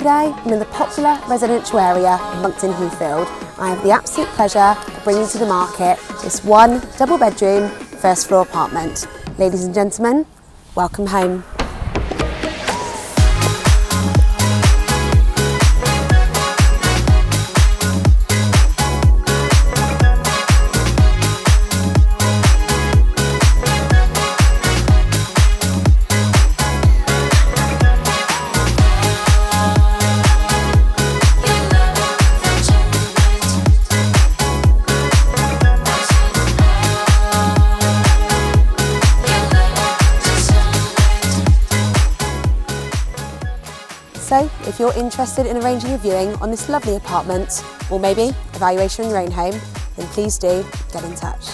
Today I'm in the popular residential area of Monkton Heathfield. I have the absolute pleasure of bringing to the market this one double bedroom first floor apartment. Ladies and gentlemen, welcome home. So, if you're interested in arranging a viewing on this lovely apartment, or maybe a valuation on your own home, then please do get in touch.